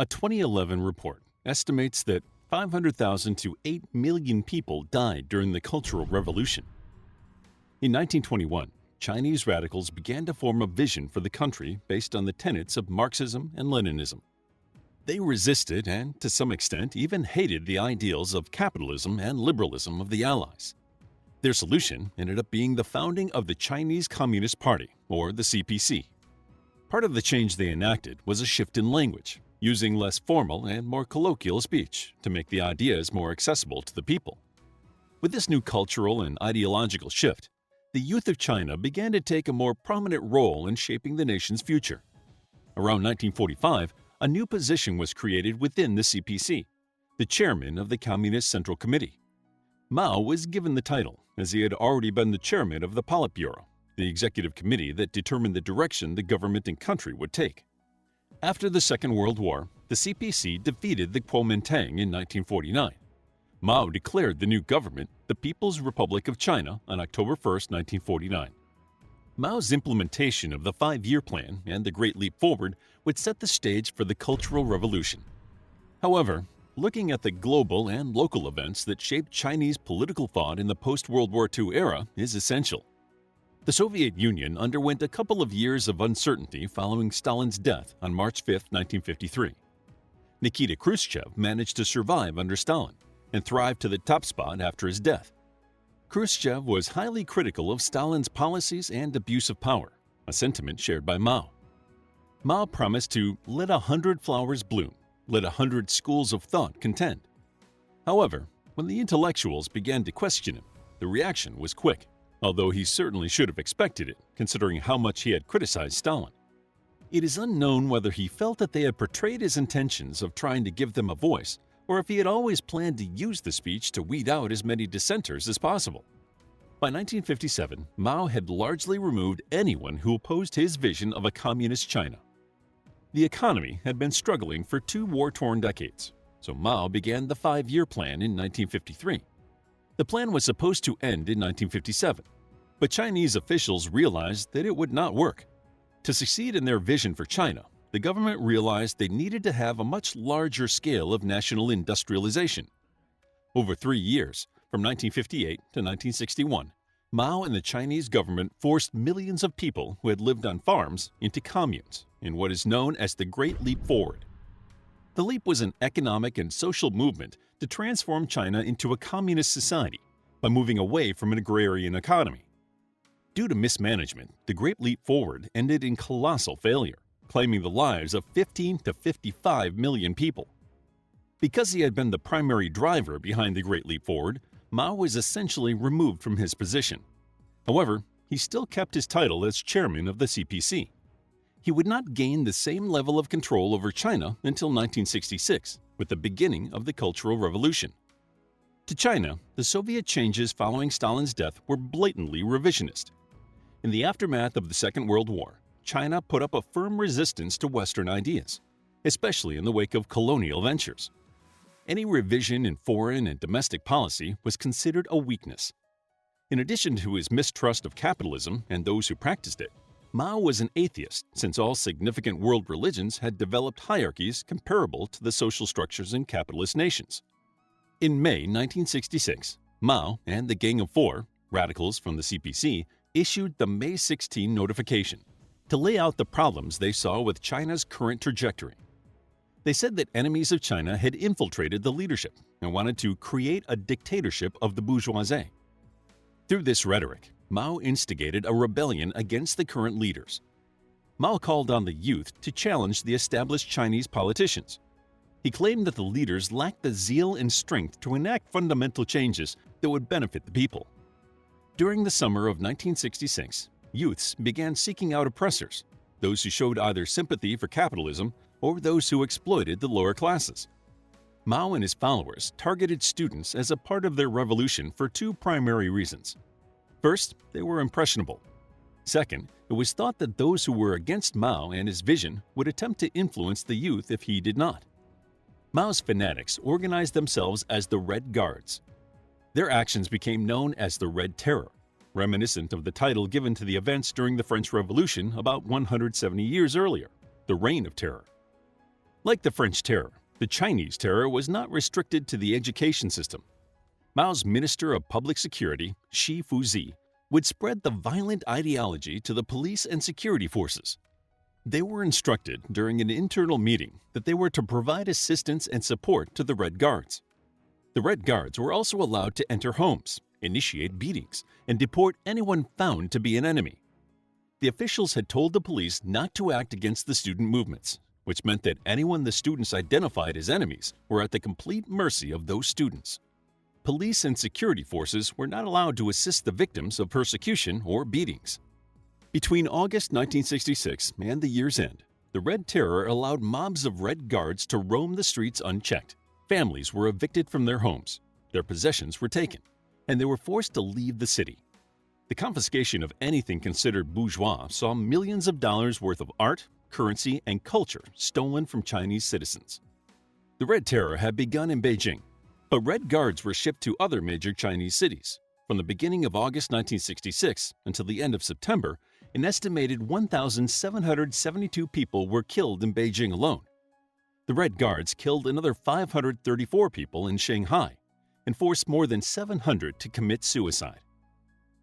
A 2011 report estimates that 500,000 to 8 million people died during the Cultural Revolution. In 1921, Chinese radicals began to form a vision for the country based on the tenets of Marxism and Leninism. They resisted and, to some extent, even hated the ideals of capitalism and liberalism of the Allies. Their solution ended up being the founding of the Chinese Communist Party, or the CPC. Part of the change they enacted was a shift in language, using less formal and more colloquial speech to make the ideas more accessible to the people. With this new cultural and ideological shift, the youth of China began to take a more prominent role in shaping the nation's future. Around 1945, a new position was created within the CPC, the chairman of the Communist Central Committee. Mao was given the title, as he had already been the chairman of the Politburo, the executive committee that determined the direction the government and country would take. After the Second World War, the CPC defeated the Kuomintang in 1949. Mao declared the new government the People's Republic of China on October 1, 1949. Mao's implementation of the Five-Year Plan and the Great Leap Forward would set the stage for the Cultural Revolution. However, looking at the global and local events that shaped Chinese political thought in the post-World War II era is essential. The Soviet Union underwent a couple of years of uncertainty following Stalin's death on March 5, 1953. Nikita Khrushchev managed to survive under Stalin and thrived to the top spot after his death. Khrushchev was highly critical of Stalin's policies and abuse of power, a sentiment shared by Mao. Mao promised to let 100 flowers bloom, let 100 schools of thought contend. However, when the intellectuals began to question him, the reaction was quick, although he certainly should have expected it, considering how much he had criticized Stalin. It is unknown whether he felt that they had portrayed his intentions of trying to give them a voice, or if he had always planned to use the speech to weed out as many dissenters as possible. By 1957, Mao had largely removed anyone who opposed his vision of a communist China. The economy had been struggling for 2 war-torn decades, so Mao began the Five-Year Plan in 1953. The plan was supposed to end in 1957, but Chinese officials realized that it would not work. To succeed in their vision for China, the government realized they needed to have a much larger scale of national industrialization. Over 3 years, from 1958 to 1961, Mao and the Chinese government forced millions of people who had lived on farms into communes in what is known as the Great Leap Forward. The leap was an economic and social movement to transform China into a communist society by moving away from an agrarian economy. Due to mismanagement, the Great Leap Forward ended in colossal failure, claiming the lives of 15 to 55 million people. Because he had been the primary driver behind the Great Leap Forward, Mao was essentially removed from his position. However, he still kept his title as chairman of the CPC. He would not gain the same level of control over China until 1966, with the beginning of the Cultural Revolution. To China, the Soviet changes following Stalin's death were blatantly revisionist. In the aftermath of the Second World War, China put up a firm resistance to Western ideas, especially in the wake of colonial ventures. Any revision in foreign and domestic policy was considered a weakness. In addition to his mistrust of capitalism and those who practiced it, Mao was an atheist since all significant world religions had developed hierarchies comparable to the social structures in capitalist nations. In May 1966, Mao and the Gang of Four, radicals from the CPC, issued the May 16 notification to lay out the problems they saw with China's current trajectory. They said that enemies of China had infiltrated the leadership and wanted to create a dictatorship of the bourgeoisie. Through this rhetoric, Mao instigated a rebellion against the current leaders. Mao called on the youth to challenge the established Chinese politicians. He claimed that the leaders lacked the zeal and strength to enact fundamental changes that would benefit the people. During the summer of 1966, youths began seeking out oppressors, those who showed either sympathy for capitalism or those who exploited the lower classes. Mao and his followers targeted students as a part of their revolution for 2 primary reasons. First, they were impressionable. Second, it was thought that those who were against Mao and his vision would attempt to influence the youth if he did not. Mao's fanatics organized themselves as the Red Guards. Their actions became known as the Red Terror, reminiscent of the title given to the events during the French Revolution about 170 years earlier, the Reign of Terror. Like the French Terror, the Chinese Terror was not restricted to the education system. Mao's Minister of Public Security, Shi Fuzi, would spread the violent ideology to the police and security forces. They were instructed during an internal meeting that they were to provide assistance and support to the Red Guards. The Red Guards were also allowed to enter homes, initiate beatings, and deport anyone found to be an enemy. The officials had told the police not to act against the student movements, which meant that anyone the students identified as enemies were at the complete mercy of those students. Police and security forces were not allowed to assist the victims of persecution or beatings. Between August 1966 and the year's end, the Red Terror allowed mobs of Red Guards to roam the streets unchecked. Families were evicted from their homes, their possessions were taken, and they were forced to leave the city. The confiscation of anything considered bourgeois saw millions of dollars worth of art, currency, and culture stolen from Chinese citizens. The Red Terror had begun in Beijing, but Red Guards were shipped to other major Chinese cities. From the beginning of August 1966 until the end of September, an estimated 1,772 people were killed in Beijing alone. The Red Guards killed another 534 people in Shanghai and forced more than 700 to commit suicide.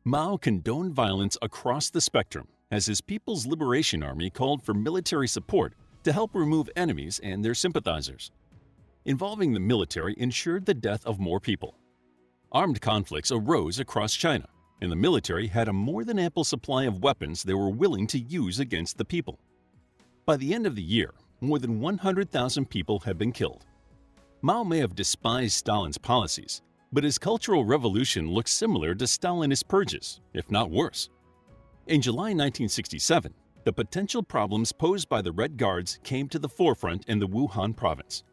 Mao condoned violence across the spectrum as his People's Liberation Army called for military support to help remove enemies and their sympathizers. Involving the military ensured the death of more people. Armed conflicts arose across China, and the military had a more than ample supply of weapons they were willing to use against the people. By the end of the year, more than 100,000 people had been killed. Mao may have despised Stalin's policies, but his Cultural Revolution looked similar to Stalinist purges, if not worse. In July 1967, the potential problems posed by the Red Guards came to the forefront in the Wuhan province.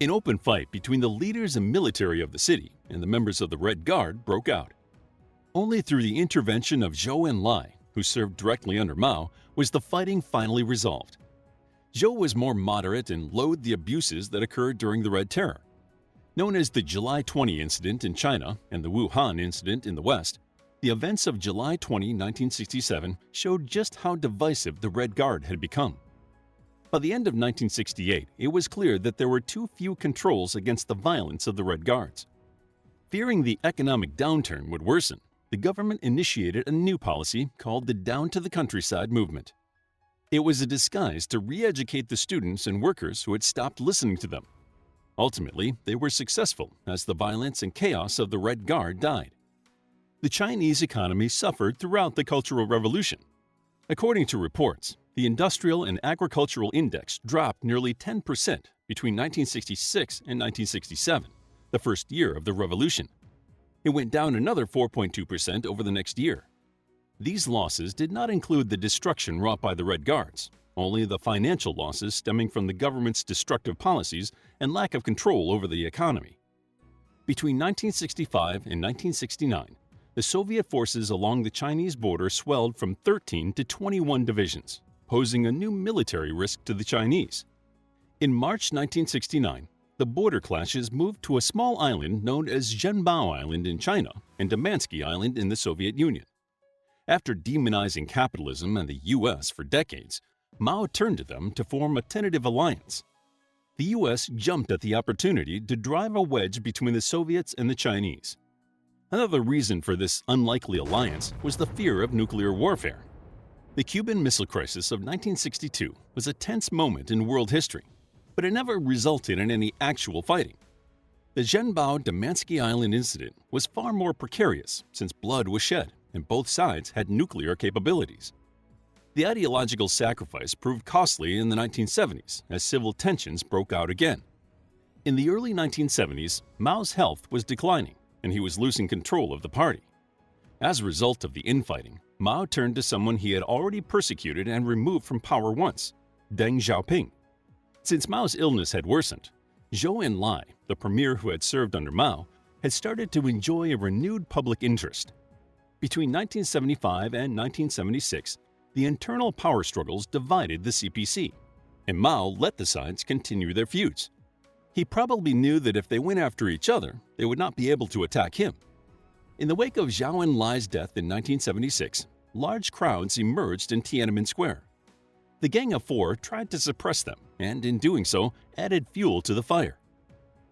An open fight between the leaders and military of the city and the members of the Red Guard broke out. Only through the intervention of Zhou Enlai, who served directly under Mao, was the fighting finally resolved. Zhou was more moderate and loathed the abuses that occurred during the Red Terror. Known as the July 20 incident in China and the Wuhan incident in the West, the events of July 20, 1967 showed just how divisive the Red Guard had become. By the end of 1968, it was clear that there were too few controls against the violence of the Red Guards. Fearing the economic downturn would worsen, the government initiated a new policy called the Down to the Countryside movement. It was a disguise to re-educate the students and workers who had stopped listening to them. Ultimately, they were successful as the violence and chaos of the Red Guard died. The Chinese economy suffered throughout the Cultural Revolution. According to reports, the Industrial and Agricultural Index dropped nearly 10% between 1966 and 1967, the first year of the revolution. It went down another 4.2% over the next year. These losses did not include the destruction wrought by the Red Guards, only the financial losses stemming from the government's destructive policies and lack of control over the economy. Between 1965 and 1969, the Soviet forces along the Chinese border swelled from 13 to 21 divisions, posing a new military risk to the Chinese. In March 1969, the border clashes moved to a small island known as Zhenbao Island in China and Damansky Island in the Soviet Union. After demonizing capitalism and the U.S. for decades, Mao turned to them to form a tentative alliance. The U.S. jumped at the opportunity to drive a wedge between the Soviets and the Chinese. Another reason for this unlikely alliance was the fear of nuclear warfare. The Cuban Missile Crisis of 1962 was a tense moment in world history, but it never resulted in any actual fighting. The Zhenbao-Damansky Island incident was far more precarious since blood was shed and both sides had nuclear capabilities. The ideological sacrifice proved costly in the 1970s as civil tensions broke out again. In the early 1970s, Mao's health was declining and he was losing control of the party. As a result of the infighting, Mao turned to someone he had already persecuted and removed from power once, Deng Xiaoping. Since Mao's illness had worsened, Zhou Enlai, the premier who had served under Mao, had started to enjoy a renewed public interest. Between 1975 and 1976, the internal power struggles divided the CPC, and Mao let the sides continue their feuds. He probably knew that if they went after each other, they would not be able to attack him. In the wake of Zhou Enlai's death in 1976, large crowds emerged in Tiananmen Square. The Gang of Four tried to suppress them and, in doing so, added fuel to the fire.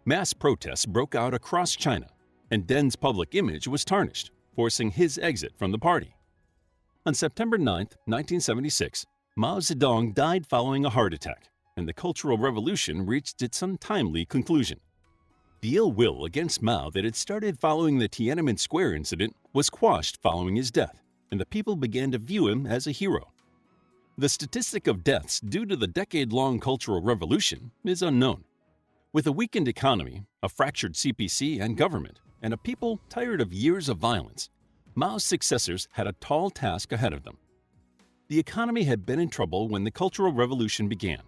Mass protests broke out across China, and Den's public image was tarnished, forcing his exit from the party. On September 9, 1976, Mao Zedong died following a heart attack, and the Cultural Revolution reached its untimely conclusion. The ill will against Mao that had started following the Tiananmen Square incident was quashed following his death, and the people began to view him as a hero. The statistic of deaths due to the decade-long Cultural Revolution is unknown. With a weakened economy, a fractured CPC and government, and a people tired of years of violence, Mao's successors had a tall task ahead of them. The economy had been in trouble when the Cultural Revolution began.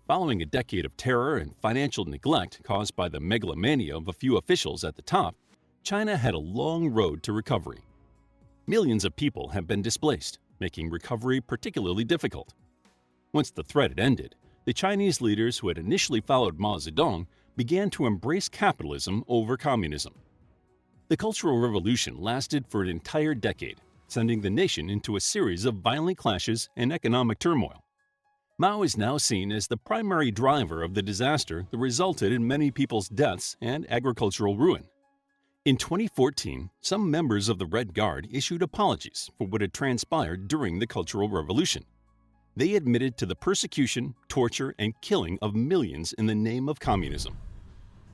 Following a decade of terror and financial neglect caused by the megalomania of a few officials at the top, China had a long road to recovery. Millions of people have been displaced, making recovery particularly difficult. Once the threat had ended, the Chinese leaders who had initially followed Mao Zedong began to embrace capitalism over communism. The Cultural Revolution lasted for an entire decade, sending the nation into a series of violent clashes and economic turmoil. Mao is now seen as the primary driver of the disaster that resulted in many people's deaths and agricultural ruin. In 2014, some members of the Red Guard issued apologies for what had transpired during the Cultural Revolution. They admitted to the persecution, torture, and killing of millions in the name of communism.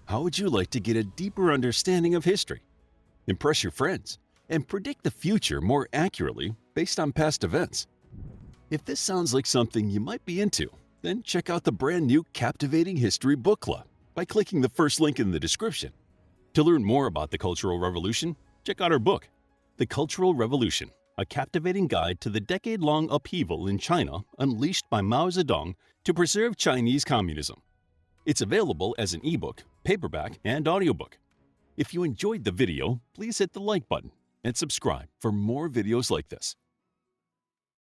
How would you like to get a deeper understanding of history, impress your friends, and predict the future more accurately based on past events? If this sounds like something you might be into, then check out the brand new Captivating History Book Club by clicking the first link in the description. To learn more about the Cultural Revolution, check out our book, The Cultural Revolution, a captivating guide to the decade-long upheaval in China unleashed by Mao Zedong to preserve Chinese communism. It's available as an ebook, paperback, and audiobook. If you enjoyed the video, please hit the like button and subscribe for more videos like this.